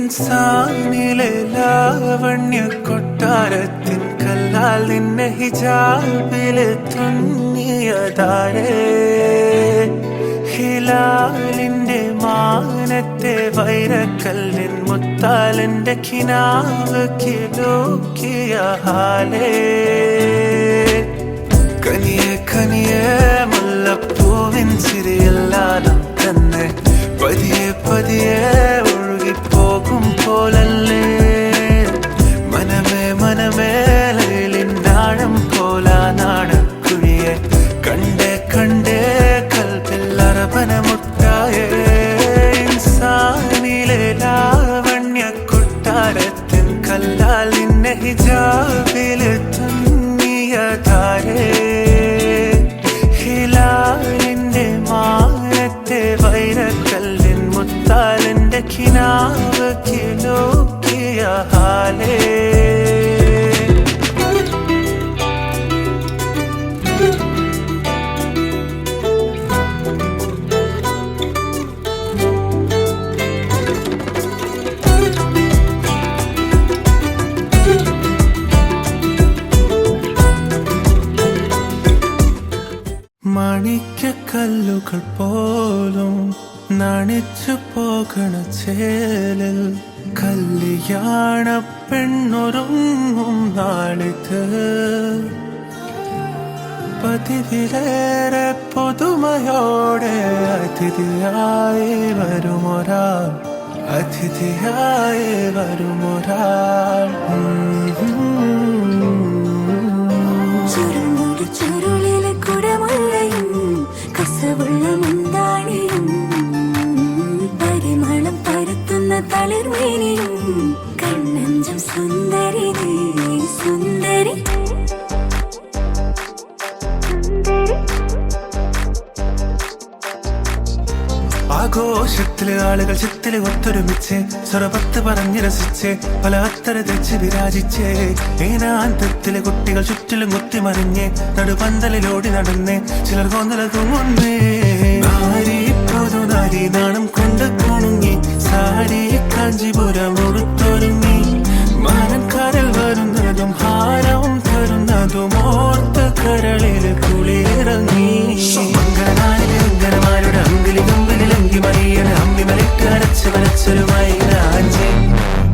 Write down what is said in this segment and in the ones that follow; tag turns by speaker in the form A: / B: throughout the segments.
A: ഇൻസാനിലെ ലാവണ്യ കൊട്ടാരത്തിൻ കല്ലാൽ നിന്നെ ഹിജാബില് തുന്നിയതാരേ ഹിലാലിന്റെ മാനത്തെ വൈരക്കല്ലിൻ മുത്താലിന്റെ കിനാവ് കിലോക്കിയ ഹാലേ കനിയെ കനിയെ മുല്ലപ്പൂവിൻ ചിരിയെല്ലാം തന്നെ പതിയെ പതിയെ ഒഴുകിപ്പോകും പോലല്ലേ മനമേ മനമേ ലൈലിനാഴം പോലാ നാടക്കുഴിയെ കണ്ടേ കണ്ടേ കൽബിൽ അറബനമുട്ടായേ ഇൻസാനിലെ ലാവണ്യ കൊട്ടാരത്തിൻ കല്ലാൽ നിന്നെ ഹിജാബില് തുന്നിയതാരേ ഹിലാലിന്റെ മാനത്തെ വൈരക്കല്ലിൻ മുത്താലിന്റെ കിനാവ് കിലോക്കിയ ഹാലേ മാണിക്യക്കല്ലുകൾ പോലും നാണിച്ചു പോകണ ചേലിൽ കല്യാണ പെണ്ണൊരുങ്ങും നാളിത് പതിവിലേറെ പുതുമയോടെ അതിഥിയായി വരുമൊരാൾ അതിഥിയായി വരുമൊരാൾ
B: പരിമളം പരത്തുന്ന തളിർമേനിയും കണ്ണഞ്ചം സുന്ദരി സുന്ദരി
A: ആഘോഷത്തില് ആളുകൾ ചിത്തില് ഒത്തൊരുമിച്ച് സ്വരപത്ത് പറഞ്ഞ് രസിച്ച് പല അത്തര തെച്ച് വിരാജിച്ച് ഏനാന്തത്തിലെ കുട്ടികൾ ചുറ്റിലും കുത്തിമറിഞ്ഞ് നടുപന്തലിലോടി നടന്ന് ചിലർ കൊന്നല തൂങ്ങുന്നേ നാരി പുതുനാരി നാണം കൊണ്ട് കുണുങ്ങി സാരി കാഞ്ചിപുരം ഉടുത്തൊരുങ്ങി മാനക്കാരൽ വരുന്നതും ഹാരവും തരുന്നതും ഓർത്ത് കരളിൽ കുളിയിറങ്ങി അങ്കരമാരുടെ അങ്കിലി കമ്പിലി മറിയണ അമ്മിമലിട്ട് അരച്ച് വരച്ചൊരു മൈലാഞ്ചി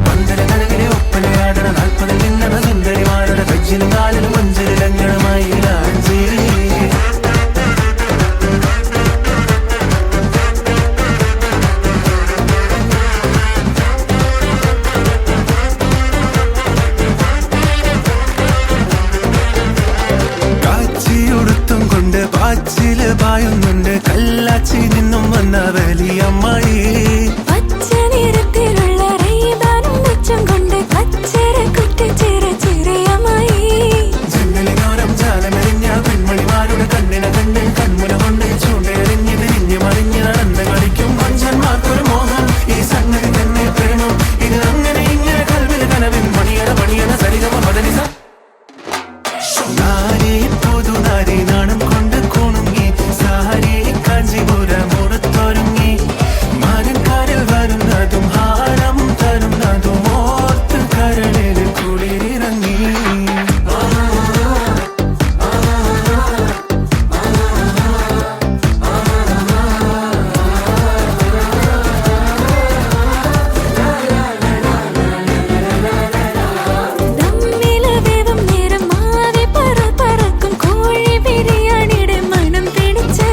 A: പന്തല കലകിലെ ഒപ്പനയാടണ 40 നിന്നണ സുന്ദരിമാരുടെ കജ്ജിലും കാലിലും മഞ്ചലിലങ്ങണ മൈലാഞ്ചി കാച്ചിയുടുത്തും കൊണ്ട് പാച്ചില് പായുന്നുണ്ട് കല്ലാച്ചി നിന്നും വന്ന വലിയമ്മായി
B: പച്ച നിറത്തിലുള്ള റീബാനും വെച്ചും കൊണ്ട് കച്ചര കുറ്റിച്ചിറ ചിറയമായി
A: ജനലിനോരം ജാലമെറിഞ്ഞ പെൺമണിമാരുടെ കണ്ണിന കണ്ട് കൺമുന കൊണ്ട് ചൂണ്ടെറിഞ്ഞ് തിരിഞ്ഞ് മറിഞ്ഞ് നടന്ന് കളിക്കും മനുഷ്യന്മാർക്കൊരു മോഹം ഈ സംഗതി തന്നെ പ്രേമം ഇത് അങ്ങനെ ഇങ്ങനെ കൽവിൽ കനവിൻ പണിയണ സരിഗമ പദനിസ നാരി പുതുനാരി നാണം കൊണ്ട് കുണുങ്ങി സാരി കാഞ്ചിപുരം ഉടുത്തൊരുങ്ങി മാനക്കാരിൽ വരുന്നതും ഹാരം തരുന്നതും ഓർത്ത് കരളിൽ കുളിരിറങ്ങി
B: നമ്മിലവേവും നേരം മാറി പറക്കും കോഴി ബിരിയാണിയുടെ മണം പിടിച്ച്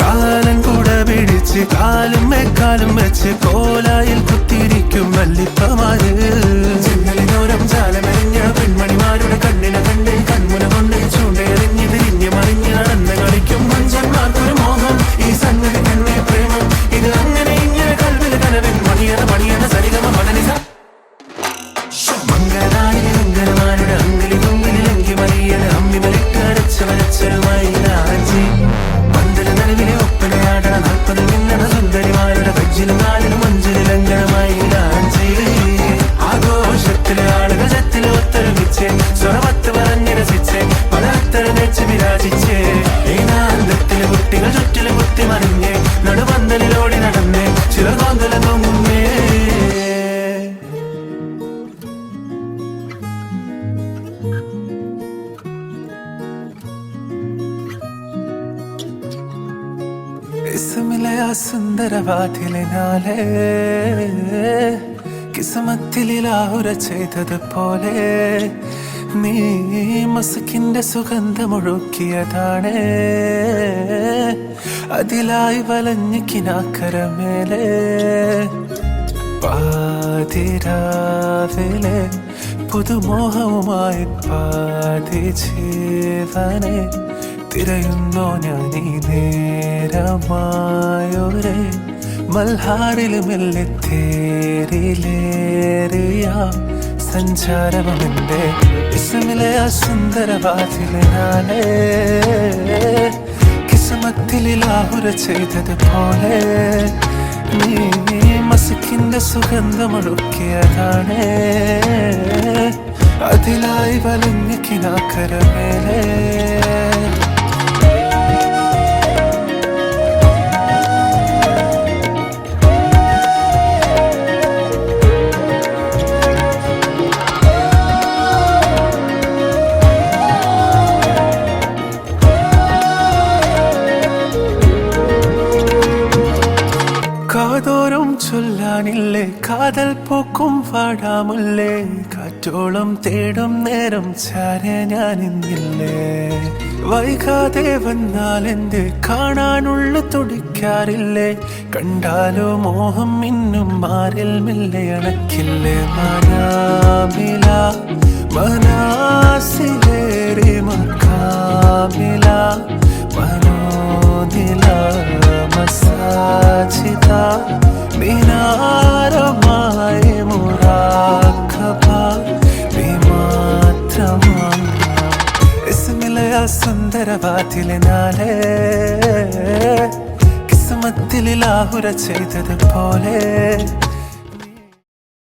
A: കാലം കൂട പിടിച്ച് കാലും മേക്കാലും വെച്ച് കോലായിൽ കുത്തിയിരിക്കും വല്ലിപ്പമാര് ജനലിനോരം ജാലമെറിഞ്ഞ പെൺമണിമാരുടെ കണ്ണിന കണ്ട് കൺമുന കൊണ്ട് ചൂണ്ടെറിഞ്ഞ് തിരിഞ്ഞ് മറിഞ്ഞ് നടന്ന് കളിക്കും മനുഷ്യന്മാർക്കൊരു മോഹം ഈ സംഗതി തന്നെ പ്രേമം ഇത് അങ്ങനെ ഇങ്ങനെ കൽവിൽ കനവിൻ പണിയണ സരിഗമ പദനിസ അങ്കരമാരുടെ അങ്കിലി കുമ്പിലി മറിയണ അമ്മിമലിട്ട് അരച്ച് വരച്ചൊരു മൈലാഞ്ചി പന്തല നടുവിലെ ഒപ്പനയാടണ 40 നിന്നണ സുന്ദരിമാരുടെ കജ്ജിലും കാലിലും മഞ്ചലിലങ്കണ മൈലാഞ്ചി ആഘോഷത്തിലെ ആളുകൾ ചത്തില് ഒത്തൊരുമിച്ച് സ്വരപത്ത് പറഞ്ഞ് രസിച്ച് പല അത്തര വെച്ച് വിരാജിച്ച് ഏനാന്തത്തിലെ കുട്ടികൾ ചുറ്റിലും കുത്തിമറിഞ്ഞ് നടുപന്തലിലോടി നടന്ന് ചില കോന്തല തൂങ്ങുന്നേ ആ സുന്ദരവാതിലിനാലെ കിസ്മത്തിലാഹുര ചെയ്തതുപോലെ നീ മസ്കിന്റെ സുഗന്ധമൊഴുക്കിയതാണ് അതിലായി വലഞ്ഞു കിനാക്കരമേലെ പാതിരാവിലെ പുതുമോഹവുമായി പാതി ജീവനെ തിരയുന്നോ ഞാൻ ഈ നേരമായൊരെ മൽഹാറിൽ മെല്ലെ തേരിലേറിയ സഞ്ചാരമെന്റെ ഇസ്മിലെ ആ സുന്ദരവാതിലിനാലെ കിസ്മത്തിലാഹുര ചെയ്തതുപോലെ നീ മസ്കിന്റെ സുഗന്ധമൊഴുക്കിയതാണ് അതിലായി വലഞ്ഞു കിനാക്കരമേലെ കാതോറും ചൊല്ലാനില്ലേ കാതൽ പൂക്കും പാടാമുല്ലേ കാറ്റോളം തേടും നേരം ചാരെ ഞാനിന്നില്ലേ വൈകാതെ വന്നാൽ എന്റെ കാണാനുള്ള തുടിക്കാറില്ലേ കണ്ടാലോ മോഹം ഇന്നും മാറിൽ മെല്ലെ അണക്കില്ലേ മനാമില മനാസിലേറി മക്കാമില മനോനില മസാജിത മിനാരമായി മുറാഖബ നീ മാത്രമാണ് ഇസ്മിലെ ആ സുന്ദരവാതിലിനാലെ കിസ്മത്തിലാഹുര ചെയ്തതുപോലെ